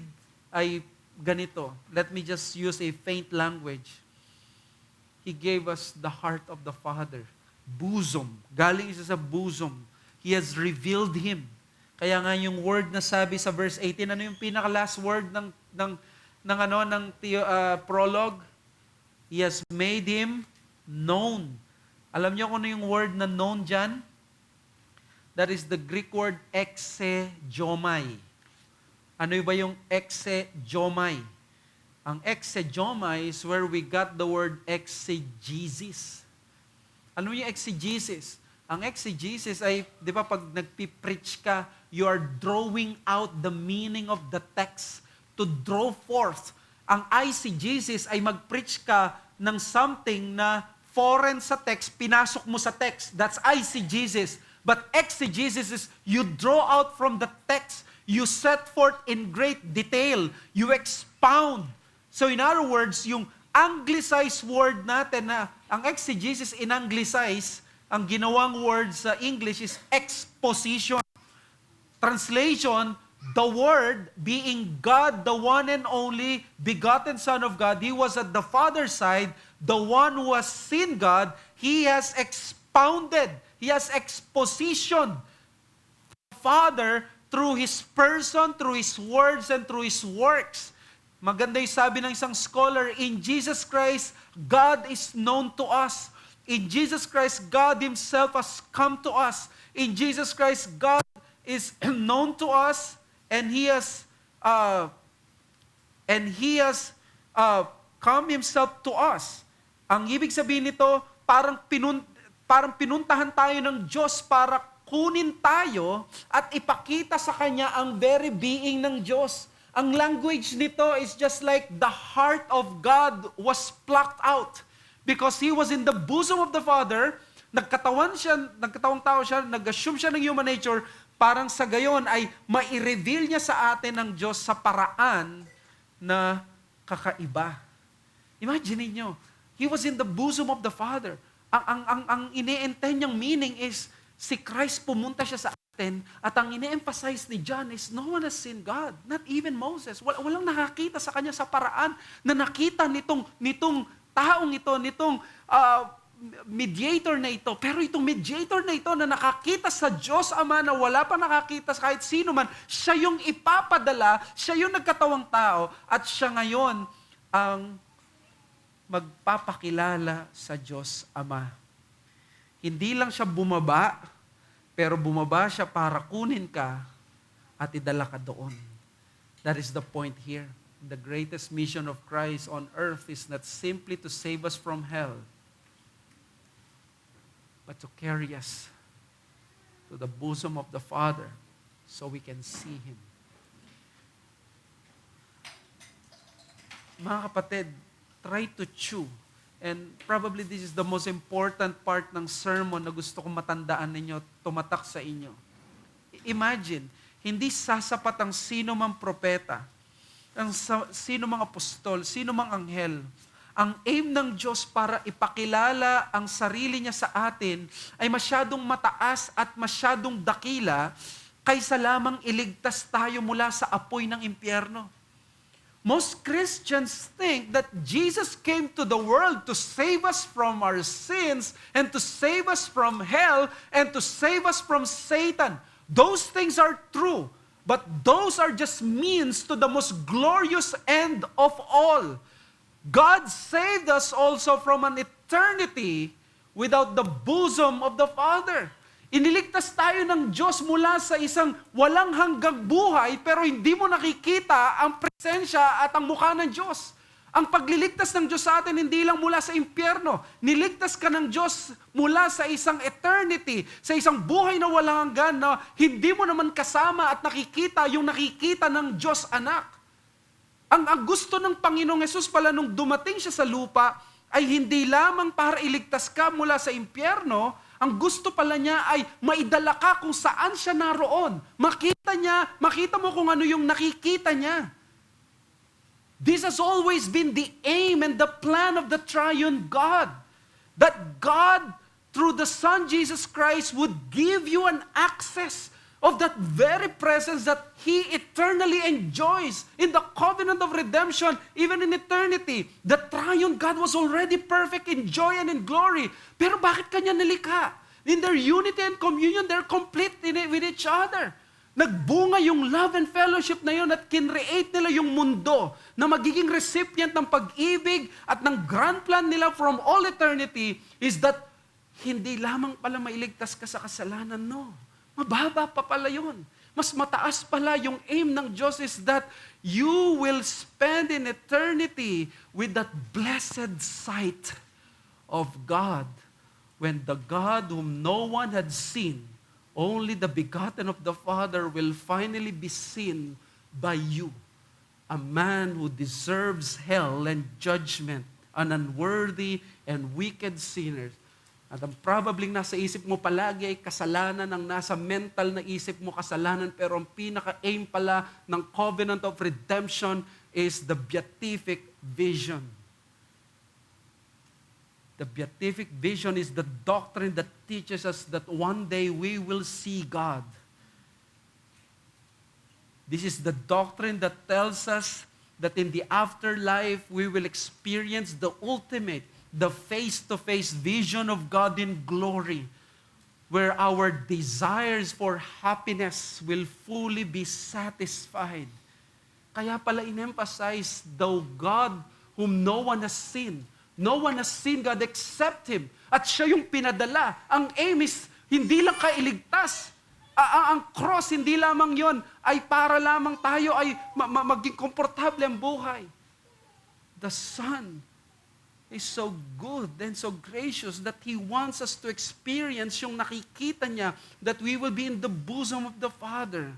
ay ganito. Let me just use a faint language. He gave us the heart of the Father. Bosom. Galing siya sa bosom. He has revealed Him. Kaya nga yung word na sabi sa verse 18, ano yung pinaka-last word ng prologue? He has made Him known. Alam niyo kung ano yung word na known dyan? That is the Greek word exegomai. Ano ba yung exegomai? Ang exegomai is where we got the word exegesis. Ano yung exegesis? Ang exegesis ay, di ba pag nagpipreach ka, you are drawing out the meaning of the text to draw forth. Ang eisegesis ay mag-preach ka ng something na foreign sa text, pinasok mo sa text. That's eisegesis. But exegesis is you draw out from the text, you set forth in great detail, you expound. So in other words, yung anglicized word natin na, ang exegesis in anglicize, ang ginawang word sa English is exposition. Translation, the Word being God, the one and only begotten Son of God, He was at the Father's side, the one who has seen God, He has expounded, He has expositioned the Father through His person, through His words, and through His works. Maganda yung sabi ng isang scholar, in Jesus Christ, God is known to us. In Jesus Christ, God Himself has come to us. In Jesus Christ, God is known to us, and He has come Himself to us. Ang ibig sabihin nito, parang pinuntahan tayo ng Diyos para kunin tayo at ipakita sa Kanya ang very being ng Diyos. Ang language nito is just like the heart of God was plucked out. Because He was in the bosom of the Father, nagkatawang tao siya, nag-assume siya ng human nature, parang sa gayon ay mai-reveal niya sa atin ng Diyos sa paraan na kakaiba. Imagine niyo, He was in the bosom of the Father. Ang ini-intend niyang meaning is, si Christ pumunta siya sa atin, at ang ini-emphasize ni John is, no one has seen God, not even Moses. Walang nakakita sa kanya sa paraan na nakita nitong taong ito, nitong mediator na ito. Pero itong mediator na ito na nakakita sa Diyos Ama na wala pa nakakita sa kahit sino man, siya yung ipapadala, siya yung nagkatawang tao, at siya ngayon ang magpapakilala sa Diyos Ama. Hindi lang siya bumaba, pero bumaba siya para kunin ka at idala ka doon. That is the point here. The greatest mission of Christ on earth is not simply to save us from hell, but to carry us to the bosom of the Father so we can see Him. Mga kapatid, try to chew. And probably this is the most important part ng sermon na gusto kong matandaan ninyo, tumatak sa inyo. Imagine, hindi sasapat ang sino mang propeta, ang sino mang apostol, sino mang anghel. Ang aim ng Diyos para ipakilala ang sarili niya sa atin ay masyadong mataas at masyadong dakila kaysa lamang iligtas tayo mula sa apoy ng impyerno. Most Christians think that Jesus came to the world to save us from our sins and to save us from hell and to save us from Satan. Those things are true, but those are just means to the most glorious end of all. God saved us also from an eternity without the bosom of the Father. Iniligtas tayo ng Diyos mula sa isang walang hanggang buhay pero hindi mo nakikita ang presensya at ang mukha ng Diyos. Ang pagliligtas ng Diyos sa atin hindi lang mula sa impyerno. Niligtas ka ng Diyos mula sa isang eternity, sa isang buhay na walang hanggan na hindi mo naman kasama at nakikita yung nakikita ng Diyos anak. Ang gusto ng Panginoong Hesus pala nung dumating siya sa lupa ay hindi lamang para iligtas ka mula sa impyerno. Ang gusto pala niya ay maidala ka kung saan siya naroon. Makita mo kung ano yung nakikita niya. This has always been the aim and the plan of the triune God. That God, through the Son Jesus Christ, would give you an access of that very presence that He eternally enjoys in the covenant of redemption, even in eternity. The triune God was already perfect in joy and in glory. Pero bakit kanya nilikha? In their unity and communion, they're complete with each other. Nagbunga yung love and fellowship na yun at kinreate nila yung mundo na magiging recipient ng pag-ibig at ng grand plan nila from all eternity is that hindi lamang pala mailigtas ka sa kasalanan, no. Mababa pa pala yun. Mas mataas pala yung aim ng Diyos is that you will spend in eternity with that blessed sight of God when the God whom no one had seen, only the begotten of the Father will finally be seen by you. A man who deserves hell and judgment, an unworthy and wicked sinner. At ang probably nasa isip mo palagi ay kasalanan, ang nasa mental na isip mo kasalanan, pero ang pinaka-aim pala ng covenant of redemption is the beatific vision. The beatific vision is the doctrine that teaches us that one day we will see God. This is the doctrine that tells us that in the afterlife we will experience the ultimate, the face-to-face vision of God in glory, where our desires for happiness will fully be satisfied. Kaya pala in-emphasize, though God whom no one has seen, no one has seen God except Him. At siya yung pinadala. Ang aim is hindi lang kailigtas. Ang cross, hindi lamang yon ay para lamang tayo ay maging komportable ang buhay. The Son is so good and so gracious that He wants us to experience yung nakikita niya, that we will be in the bosom of the Father.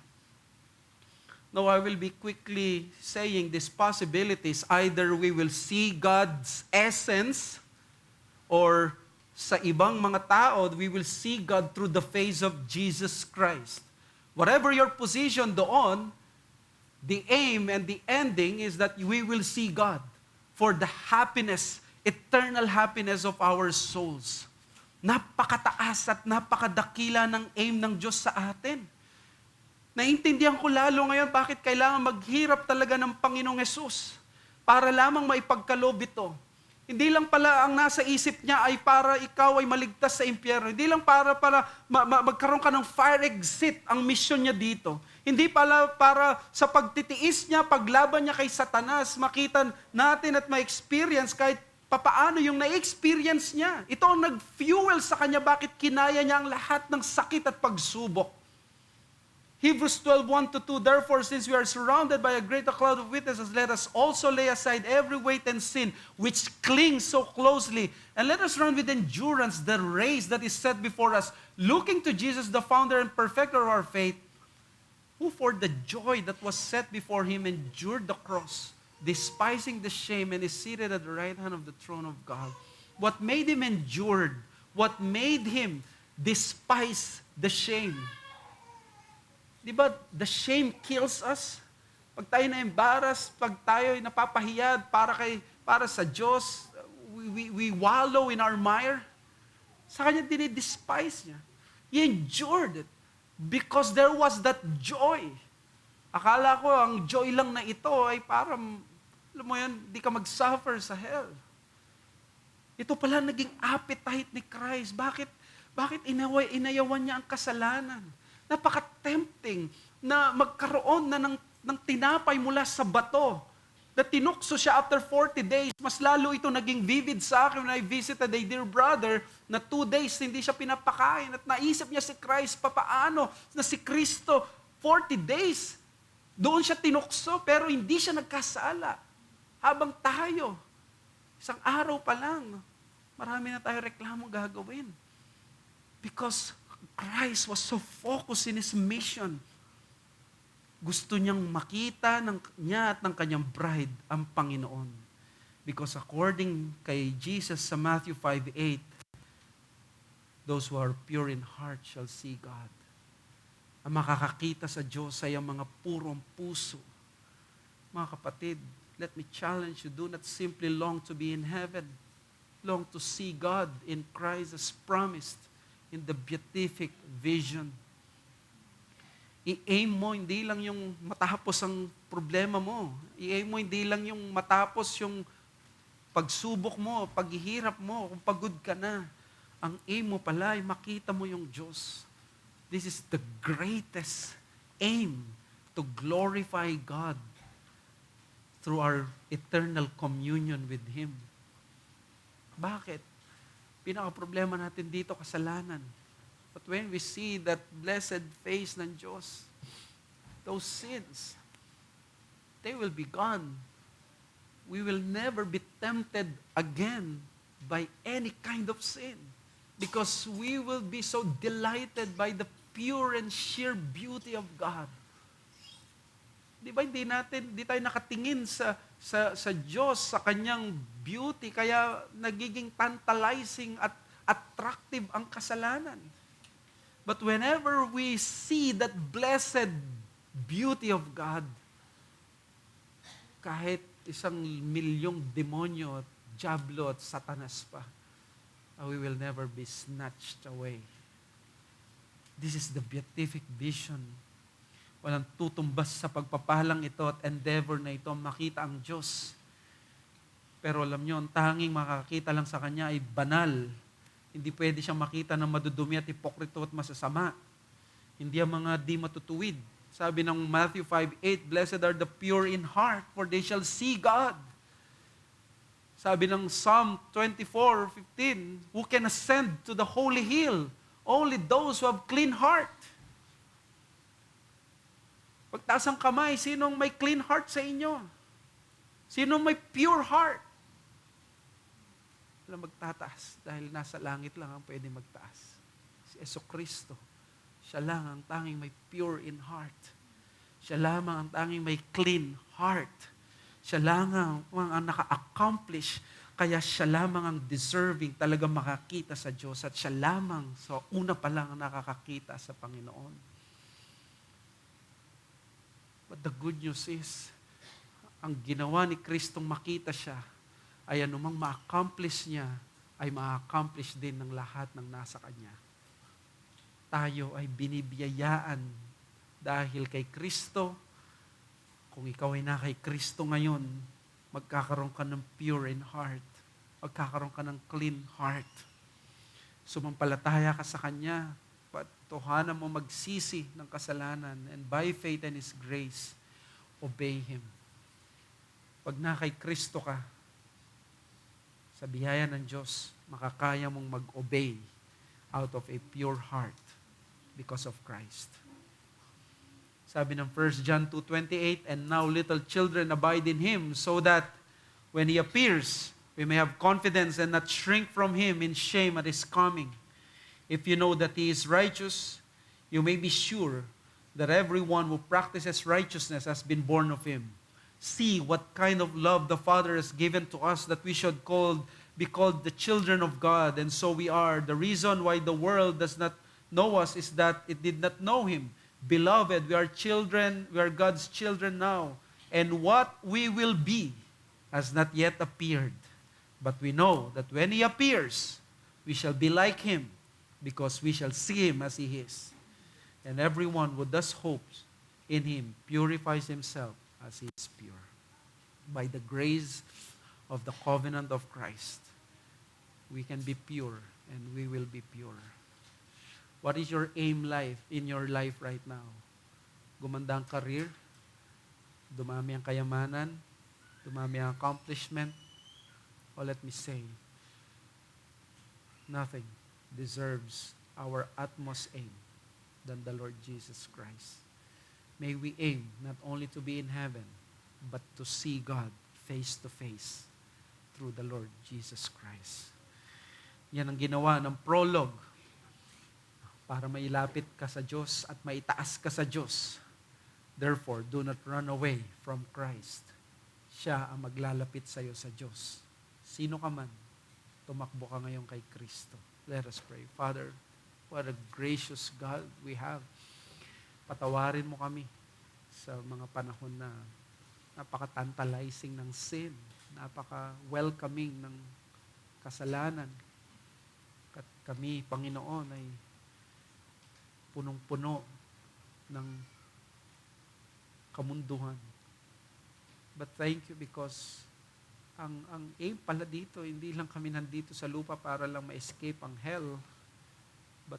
Now, I will be quickly saying these possibilities. Either we will see God's essence, or sa ibang mga tao, we will see God through the face of Jesus Christ. Whatever your position doon, the aim and the ending is that we will see God for the happiness, eternal happiness of our souls. Napakataas at napakadakila ng aim ng Diyos sa atin. Naintindihan ko lalo ngayon bakit kailangan maghirap talaga ng Panginoong Hesus para lamang maipagkaloob ito. Hindi lang pala ang nasa isip niya ay para ikaw ay maligtas sa impyerno. Hindi lang para magkaroon ka ng fire exit ang mission niya dito. Hindi pala para sa pagtitiis niya, paglaban niya kay Satanas, makita natin at ma-experience kahit papaano yung na-experience niya. Ito ang nag-fuel sa kanya bakit kinaya niya ang lahat ng sakit at pagsubok. Hebrews 12:1-2, therefore, since we are surrounded by a great cloud of witnesses, let us also lay aside every weight and sin which clings so closely, and let us run with endurance the race that is set before us, looking to Jesus, the founder and perfecter of our faith, who for the joy that was set before Him endured the cross, despising the shame, and is seated at the right hand of the throne of God. What made Him endured? What made Him despise the shame? Di ba, the shame kills us? Pag tayo na-embarrass, pag tayo napapahiyad para sa Diyos, we wallow in our mire. Sa Kanya dinidespise niya. He endured it. Because there was that joy. Akala ko ang joy lang na ito ay parang, alam mo yan, di ka mag-suffer sa hell. Ito pala naging appetite ni Christ. Bakit inayawan niya ang kasalanan? Napaka-tempting na magkaroon na ng tinapay mula sa bato. Na tinukso siya after 40 days. Mas lalo ito naging vivid sa akin when I visited a dear brother na 2 days hindi siya pinapakain. At naisip niya si Christ, papaano na si Kristo 40 days. Doon siya tinukso pero hindi siya nagkasala. Habang tayo, isang araw pa lang, marami na tayo reklamo gagawin. Because Christ was so focused in His mission. Gusto niyang makita niya at ng kanyang bride ang Panginoon. Because according kay Jesus sa Matthew 5:8, those who are pure in heart shall see God. Ang makakakita sa Diyos ay ang mga purong puso. Mga kapatid, let me challenge you, do not simply long to be in heaven. Long to see God in Christ as promised in the beatific vision. I-aim mo, hindi lang yung matapos ang problema mo. I-aim mo, hindi lang yung matapos yung pagsubok mo, paghihirap mo, kung pagod ka na. Ang aim mo pala ay makita mo yung Diyos. This is the greatest aim to glorify God through our eternal communion with Him. Bakit? Pinaka-problema natin dito, kasalanan. But when we see that blessed face ng Diyos, those sins, they will be gone. We will never be tempted again by any kind of sin because we will be so delighted by the pure and sheer beauty of God. Di ba hindi tayo nakatingin sa Diyos, sa kanyang beauty, kaya nagiging tantalizing at attractive ang kasalanan. But whenever we see that blessed beauty of God, kahit 1,000,000 demonyo at diablo at satanas pa, we will never be snatched away. This is the beatific vision. Walang tutumbas sa pagpapalang ito at endeavor na ito makita ang Diyos. Pero alam nyo, ang tanging makakita lang sa Kanya ay banal. Hindi pwede siyang makita ng madudumi at hipokrito at masasama. Hindi ang mga di matutuwid. Sabi ng Matthew 5:8, "Blessed are the pure in heart, for they shall see God." Sabi ng Psalm 24:15, "Who can ascend to the holy hill? Only those who have clean heart." Pagtaas ang kamay, sinong may clean heart sa inyo? Sinong may pure heart? Wala magtataas dahil nasa langit lang ang pwede magtaas. Si Jesucristo, siya lang ang tanging may pure in heart. Siya lamang ang tanging may clean heart. Siya lamang ang naka-accomplish, kaya siya lamang ang deserving talaga makakita sa Diyos at siya lamang sa una pa lang ang nakakakita sa Panginoon. But the good news is, ang ginawa ni Kristong makita siya, ay anumang ma-accomplish niya, ay ma-accomplish din ng lahat ng nasa Kanya. Tayo ay binibiyayaan dahil kay Kristo. Kung ikaw ay na kay Kristo ngayon, magkakaroon ka ng pure in heart. Magkakaroon ka ng clean heart. Sumampalataya ka sa Kanya. Patuhanan mo magsisi ng kasalanan and by faith and His grace, obey Him. Pag na kay Kristo ka, sa biyaya ng Diyos, makakaya mong mag-obey out of a pure heart because of Christ. Sabi ng 1 John 2:28, "And now little children abide in Him, so that when He appears, we may have confidence and not shrink from Him in shame at His coming. If you know that He is righteous, you may be sure that everyone who practices righteousness has been born of Him. See what kind of love the Father has given to us that we should be called the children of God, and so we are. The reason why the world does not know us is that it did not know Him. Beloved, we are God's children now, and what we will be has not yet appeared. But we know that when He appears, we shall be like Him, because we shall see Him as He is." And everyone who thus hopes in Him purifies himself as He is pure. By the grace of the covenant of Christ, we can be pure and we will be pure. What is your aim in your life right now? Gumanda ang career? Dumami ang kayamanan? Dumami ang accomplishment? Or let me say, nothing deserves our utmost aim than the Lord Jesus Christ. May we aim not only to be in heaven, but to see God face to face through the Lord Jesus Christ. Yan ang ginawa ng prologue para mailapit ka sa Diyos at maitaas ka sa Diyos. Therefore, do not run away from Christ. Siya ang maglalapit sa iyo sa Diyos. Sino ka man, tumakbo ka ngayon kay Kristo. Let us pray. Father, what a gracious God we have. Patawarin mo kami sa mga panahon na napaka-tantalizing ng sin, napaka-welcoming ng kasalanan. At kami, Panginoon, ay punong-puno ng kamunduhan. But thank you because ang aim pala dito, hindi lang kami nandito sa lupa para lang ma-escape ang hell, but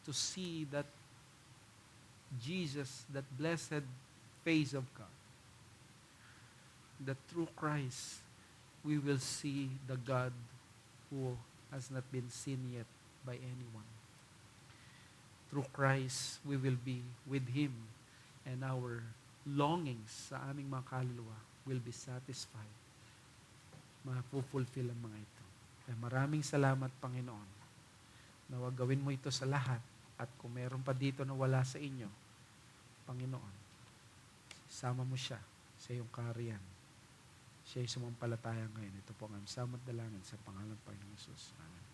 to see that Jesus, that blessed face of God, that through Christ, we will see the God who has not been seen yet by anyone. Through Christ, we will be with Him, and our longings sa aming mga kaluluwa will be satisfied. Mapufulfill ang mga ito. Kaya maraming salamat, Panginoon, na wag gawin mo ito sa lahat. At kung meron pa dito na wala sa inyo, Panginoon, sama mo siya sa iyong kaharian. Siya ay sumampalataya ngayon. Ito po ang aming samot dalangin sa pangalan ng Panginoon Jesus. Amen.